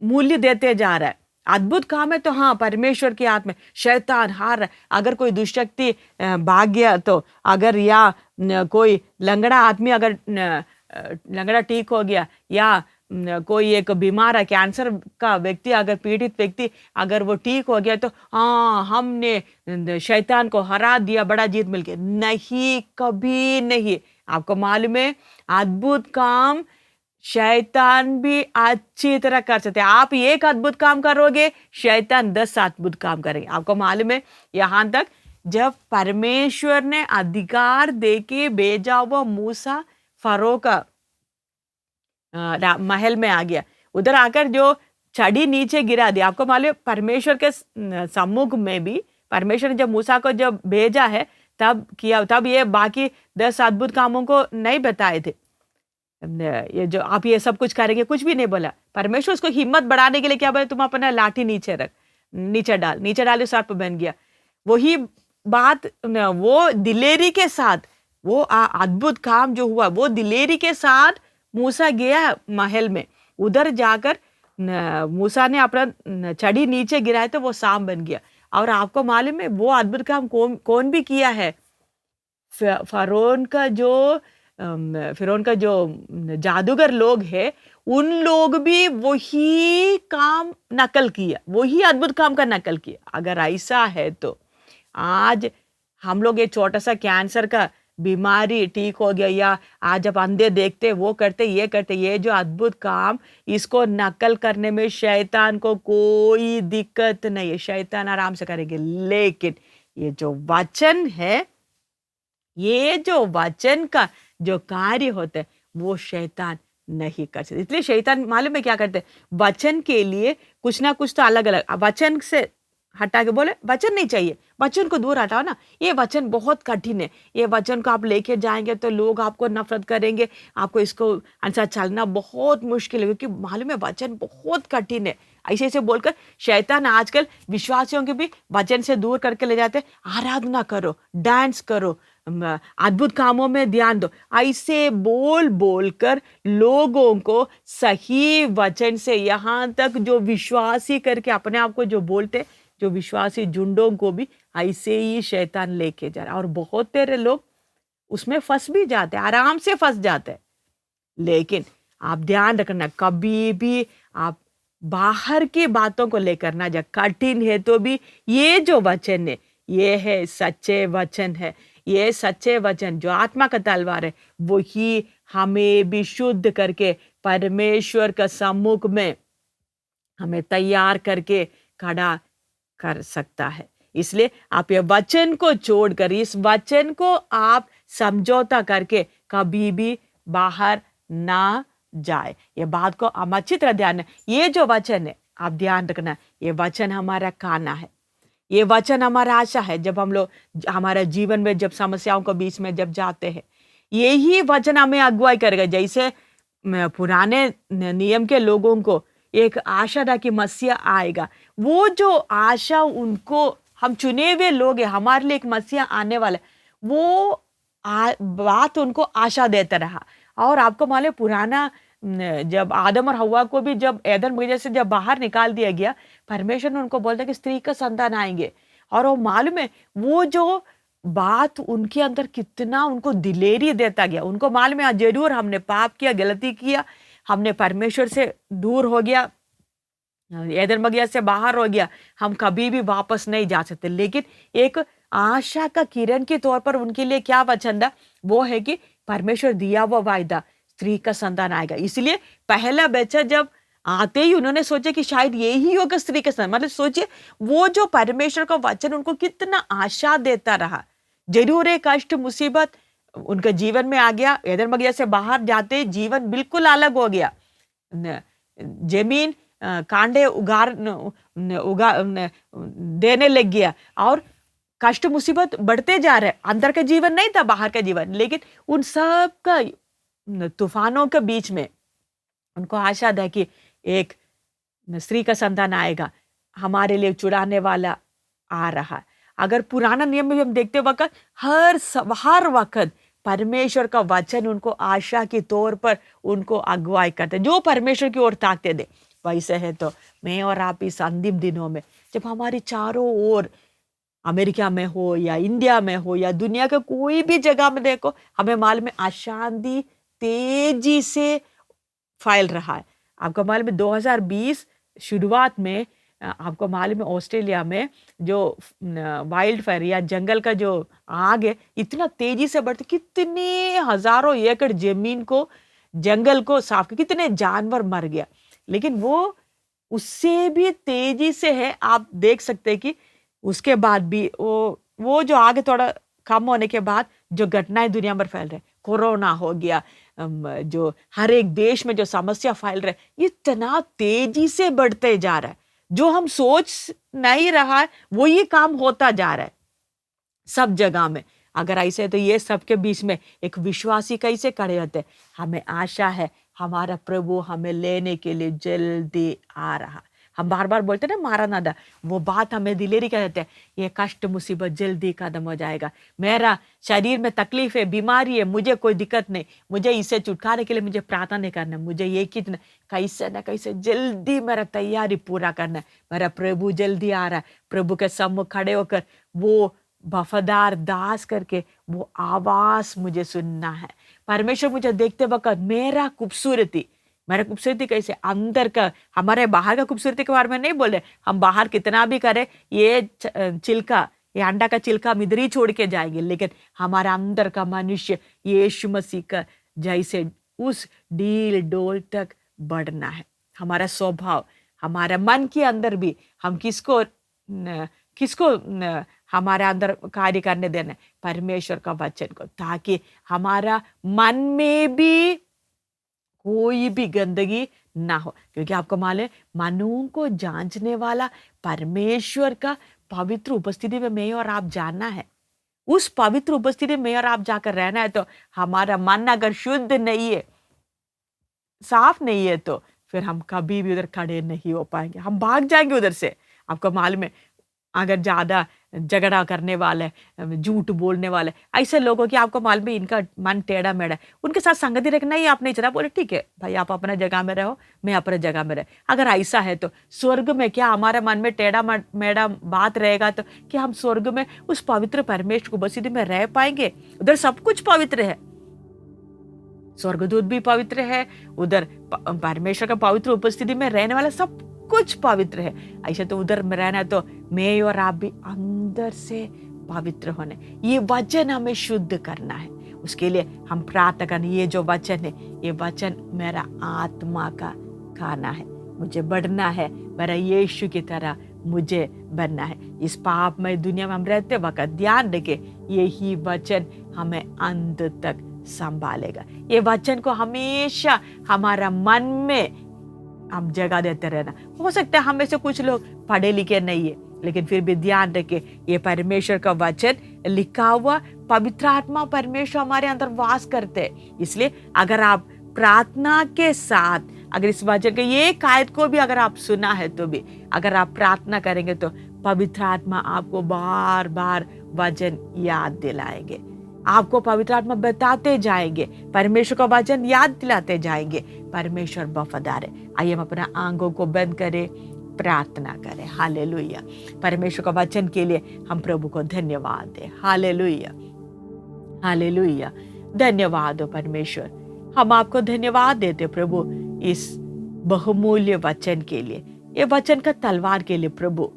मूल्य देते जा रहा है। अद्भुत काम है तो हाँ, परमेश्वर की हाथ में, शैतान हार रहा है। अगर कोई दुष्शक्ति भाग गया तो, अगर या कोई लंगड़ा आदमी अगर लंगड़ा ठीक हो गया, या कोई एक बीमार है, कैंसर का व्यक्ति अगर पीड़ित व्यक्ति अगर वो ठीक हो गया तो हाँ, हमने शैतान को हरा दिया, बड़ा जीत मिल गया। नहीं, कभी नहीं। आपको मालूम है, अद्भुत काम शैतान भी अच्छी तरह कर सकते हैं। आप एक अद्भुत काम करोगे, शैतान 10 अद्भुत काम करेंगे। आपको मालूम है, यहां तक जब परमेश्वर ने अधिकार देके भेजा हुआ मूसा फरो का महल में आ गया, उधर आकर जो छड़ी नीचे गिरा दिया। आपको मालूम है, परमेश्वर के सम्मुख में भी परमेश्वर ने जब मूसा को जब भेजा है तब किया, तब ये बाकी 10 अद्भुत कामों को नहीं बताए थे। ये जो आप ये सब कुछ करेंगे, कुछ भी नहीं बोला। परमेश्वर उसको हिम्मत बढ़ाने के लिए क्या बोले, तुम अपना लाठी नीचे रख, नीचे डाल, सर्प बन गया। वही बात वो दिलेरी के साथ, वो अद्भुत काम जो हुआ, वो दिलेरी के साथ मूसा गया महल में, उधर जाकर मूसा ने अपना छड़ी नीचे गिराया तो वो सांप बन गया। और आपको मालूम है वो अद्भुत काम कौन भी किया है? फरोन का जो जादूगर लोग हैं, उन लोग भी वही काम नकल किया, वही अद्भुत काम का नकल किया। अगर ऐसा है तो आज हम लोग ये छोटा सा कैंसर का बीमारी ठीक हो गया, या आज आप अंधे देखते, वो करते, ये जो अद्भुत काम, इसको नकल करने में शैतान को कोई दिक्कत नहीं है, शैतान आराम से करेंगे। लेकिन ये जो वचन है, ये जो वचन का जो कार्य होता है, वो शैतान नहीं कर सकते। इसलिए शैतान मालूम है क्या करते हैं, वचन के लिए कुछ ना कुछ तो अलग अलग वचन से हटा के बोले वचन नहीं चाहिए, वचन को दूर हटाओ ना, ये वचन बहुत कठिन है, ये वचन को आप लेके जाएंगे तो लोग आपको नफरत करेंगे, आपको इसको अनुसार चलना बहुत मुश्किल है, क्योंकि मालूम है वचन बहुत कठिन है। ऐसे ऐसे बोलकर शैतान आजकल विश्वासियों के भी वचन से दूर करके ले जाते। आराधना करो, डांस करो, अद्भुत कामों में ध्यान दो, ऐसे बोल कर लोगों को सही वचन से, यहाँ तक जो विश्वासी करके अपने आप को जो बोलते, जो विश्वासी झुंडों को भी ऐसे ही शैतान लेके जा रहा है। और बहुत तेरे लोग उसमें फंस भी जाते हैं, आराम से फंस जाते हैं। लेकिन आप ध्यान रखना, कभी भी आप बाहर की बातों को लेकर ना जा। कठिन है तो भी ये जो वचन है, ये है सच्चे वचन है, ये सच्चे वचन जो आत्मा का तलवार है, वही हमें भी शुद्ध करके परमेश्वर का सम्मुख में हमें तैयार करके खड़ा कर सकता है। इसलिए आप ये वचन को छोड़कर, इस वचन को आप समझौता करके कभी भी बाहर ना जाए। ये बात को हम अच्छी तरह ध्यान है। ये जो वचन है, आप ध्यान रखना, ये वचन हमारा खाना है, ये वचन हमारा आशा है। जब हम लोग हमारे जीवन में जब समस्याओं के बीच में जब जाते हैं, यही वचन हमें अगुवाई करेगा। जैसे पुराने नियम के लोगों को एक आशा था कि मसीहा आएगा, वो जो आशा उनको, हम चुने हुए लोग हैं, हमारे लिए एक मसीहा आने वाला है, वो बात उनको आशा देता रहा। और आपको मालूम है, पुराना जब आदम और हव्वा को भी जब एदन बगीचे से जब बाहर निकाल दिया गया, परमेश्वर ने उनको बोलता कि स्त्री का संतान आएंगे। और वो मालूम है, वो जो बात उनके अंदर कितना उनको दिलेरी देता गया। उनको मालूम है जरूर हमने पाप किया, गलती किया, हमने परमेश्वर से दूर हो गया, एदन बगिया से बाहर हो गया, हम कभी भी वापस नहीं जा सकते। लेकिन एक आशा का किरण के तौर पर उनके लिए क्या वचन था, वो है कि परमेश्वर दिया वो वायदा, स्त्री का संतान आएगा। इसलिए पहला बच्चा जब आते ही उन्होंने सोचा कि शायद यही होगा स्त्री का संतान। मतलब सोचिए, वो जो परमेश्वर का वचन उनको कितना आशा देता रहा। जरूर एक कष्ट मुसीबत उनके जीवन में आ गया, एदन बगिया से बाहर जाते जीवन बिल्कुल अलग हो गया। जमीन कांडे देने लग गया और कष्ट मुसीबत बढ़ते जा रहे। अंदर का जीवन नहीं था, बाहर का जीवन। लेकिन उन सब का तूफानों के बीच में उनको आशा था कि एक स्त्री का संतान आएगा, हमारे लिए छुड़ाने वाला आ रहा। अगर पुराना नियम में हम देखते वक्त हर वक्त परमेश्वर का वचन उनको आशा के तौर पर उनको अगुवाई करते, जो परमेश्वर की ओर ताकते थे। वैसे है तो मैं और आप इस अंतिम दिनों में जब हमारी चारों ओर, अमेरिका में हो या इंडिया में हो या दुनिया के कोई भी जगह में देखो, हमें मालूम है अशांति तेजी से फैल रहा है। आपको मालूम है 2020 शुरुआत में आपको मालूम है ऑस्ट्रेलिया में जो वाइल्ड फायर या जंगल का जो आग है इतना तेजी से बढ़ती, कितने हजारों एकड़ जमीन को, जंगल को साफ, कितने जानवर मर गया। लेकिन वो उससे भी तेजी से है। आप देख सकते हैं कि उसके बाद भी वो जो आगे थोड़ा कम होने के बाद जो घटनाएं दुनिया भर फैल रहे, कोरोना हो गया, जो हर एक देश में जो समस्या फैल रहे, इतना तेजी से बढ़ते जा रहा है। जो हम सोच नहीं रहा है वो ये काम होता जा रहा है सब जगह में। अगर ऐसे तो ये सबके बीच में एक विश्वासी कैसे खड़े होते? हमें आशा है हमारा प्रभु हमें लेने के लिए जल्दी आ रहा। हम बार बार बोलते ना मारानादा, वो बात हमें दिलेरी कहते हैं, ये कष्ट मुसीबत जल्दी खत्म हो जाएगा। मेरा शरीर में तकलीफ है, बीमारी है, मुझे कोई दिक्कत नहीं, मुझे इससे छुटकारे के लिए मुझे प्रार्थना नहीं करना, मुझे ये कितना कैसे ना कैसे जल्दी मेरा तैयारी पूरा करना है। मेरा प्रभु जल्दी आ रहा है। प्रभु के सम्मुख खड़े होकर वो वफादार दास करके वो आवाज मुझे सुनना है। परमेश्वर मुझे देखते वक्त मेरा खूबसूरती कैसे अंदर का, हमारे बाहर का खूबसूरती के बारे में नहीं बोले। हम बाहर कितना भी करें, ये चिल्का, ये अंडा का चिल्का हम इधर ही छोड़ के जाएंगे। लेकिन हमारा अंदर का मनुष्य यीशु मसीह का जैसे उस डील डोल तक बढ़ना है। हमारा स्वभाव, हमारा मन के अंदर भी हम किसको हमारे अंदर कार्य करने देना है? परमेश्वर का वचन को, ताकि हमारा मन में भी कोई भी गंदगी ना हो। क्योंकि आपको मालूम है मनों को जांचने वाला परमेश्वर का पवित्र उपस्थिति में मैं और आप जानना है। उस पवित्र उपस्थिति में और आप जाकर रहना है। तो हमारा मन अगर शुद्ध नहीं है, साफ नहीं है, तो फिर हम कभी भी उधर खड़े नहीं हो पाएंगे, हम भाग जाएंगे उधर से। आपको मालूम है अगर ज्यादा झगड़ा करने वाले, झूठ बोलने वाले, ऐसे लोगों की आपको मालूम है इनका मन टेढ़ा मेढ़ा है, उनके साथ संगति रखना ही आप नहीं चाहता। बोले ठीक है भाई, आप अपने जगह में रहो, मैं अपने जगह में रह। अगर ऐसा है तो स्वर्ग में क्या हमारे मन में टेढ़ा मेढ़ा बात रहेगा? तो क्या हम स्वर्ग में उस पवित्र परमेश्वर की उपस्थिति में रह पाएंगे? उधर सब कुछ पवित्र है, स्वर्गदूत भी पवित्र है, उधर परमेश्वर का पवित्र उपस्थिति में रहने वाला सब कुछ पवित्र है। ऐसे तो उधर में रहना, तो मैं और आप भी अंदर से पवित्र होने, ये वचन हमें शुद्ध करना है। उसके लिए हम प्रार्थना करना, ये जो वचन है, ये वचन मेरा आत्मा का खाना है, मुझे बढ़ना है, मेरा यीशु की तरह मुझे बनना है। इस पापमय दुनिया में हम रहते वक्त ध्यान रखे, यही वचन हमें अंत तक संभालेगा। ये वचन को हमेशा हमारा मन में हम जगह देते रहना। हो सकता है हम में से कुछ लोग पढ़े लिखे नहीं है, लेकिन फिर भी ध्यान रखे ये परमेश्वर का वचन लिखा हुआ, पवित्र आत्मा परमेश्वर हमारे अंदर वास करते हैं। इसलिए अगर आप प्रार्थना के साथ अगर इस वचन के ये आयत को भी अगर आप सुना है तो भी अगर आप प्रार्थना करेंगे तो पवित्र आत्मा आपको बार बार वचन याद दिलाएंगे, आपको पवित्र आत्मा बताते जाएंगे, परमेश्वर का वचन याद दिलाते जाएंगे। परमेश्वर वफादार है। आइए हम अपना आंखों को बंद करें, प्रार्थना करें। हालेलुया। परमेश्वर का वचन के लिए हम प्रभु को धन्यवाद दें। Hallelujah, hallelujah. धन्यवाद हो परमेश्वर, हम आपको धन्यवाद देते प्रभु इस बहुमूल्य वचन के लिए, ये वचन का तलवार के लिए। प्रभु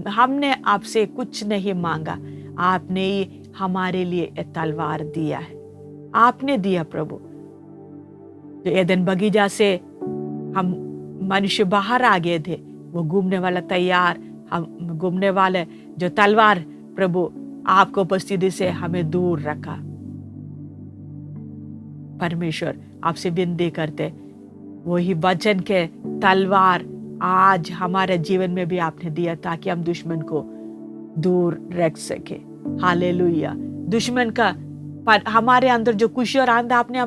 हमने आपसे कुछ नहीं मांगा, आपने ही हमारे लिए ये तलवार दिया है, आपने दिया प्रभु। जो एदन बगीचा से हम मनुष्य बाहर आ गए थे, वो घूमने वाला तैयार, हम घूमने वाले जो तलवार प्रभु आपको उपस्थिति से हमें दूर रखा। परमेश्वर आपसे विनती करते वही वचन के तलवार आज हमारे जीवन में भी आपने दिया ताकि हम दुश्मन को दूर रख सके। हालेलुया। दुश्मन का हमारे अंदर जो खुशी और आनंद आपने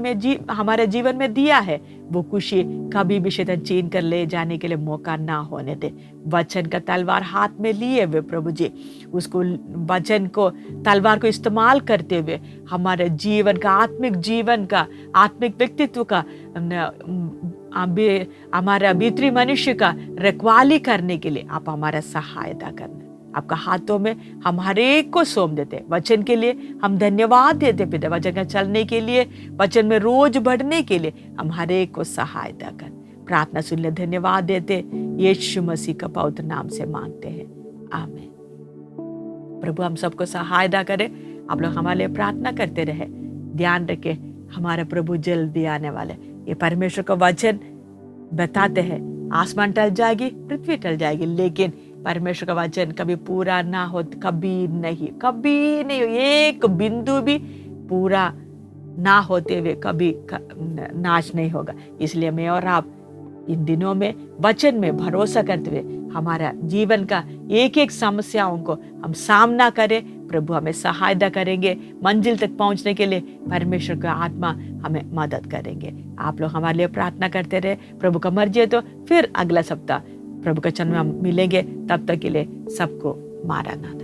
हमारे जीवन में दिया है, वो खुशी कभी भी शैतान छीन कर ले जाने के लिए मौका ना होने दे। वचन का तलवार हाथ में लिए हुए प्रभु जी, उसको वचन को तलवार को इस्तेमाल करते हुए हमारे जीवन का, आत्मिक जीवन का, आत्मिक व्यक्तित्व का, हमारे भीतरी मनुष्य का रखवाली करने के लिए आप हमारा सहायता करना। आपका हाथों में हम हर एक को सौंप देते। वचन के लिए हम धन्यवाद देते पिता, वचन का चलने के लिए, वचन में रोज बढ़ने के लिए हम हर एक को सहायता कर। प्रार्थना सुन ले, धन्यवाद देते, यीशु मसीह का पवित्र नाम से मांगते हैं, आमीन। प्रभु हम सबको सहायता करे। आप लोग हमारे लिए प्रार्थना करते रहे। ध्यान रखे हमारे प्रभु जल्दी आने वाले। ये परमेश्वर का वचन बताते हैं आसमान टल जाएगी, पृथ्वी टल जाएगी, लेकिन परमेश्वर का वचन कभी पूरा ना हो, कभी नहीं एक बिंदु भी पूरा ना होते हुए कभी नाश नहीं होगा। इसलिए मैं और आप इन दिनों में वचन में भरोसा करते हुए हमारा जीवन का एक एक समस्याओं को हम सामना करें। प्रभु हमें सहायता करेंगे, मंजिल तक पहुंचने के लिए परमेश्वर का आत्मा हमें मदद करेंगे। आप लोग हमारे लिए प्रार्थना करते रहे। प्रभु का मर्जी है तो फिर अगला सप्ताह प्रभु के चरण में हम मिलेंगे। तब तक के लिए सबको मारा नाथ।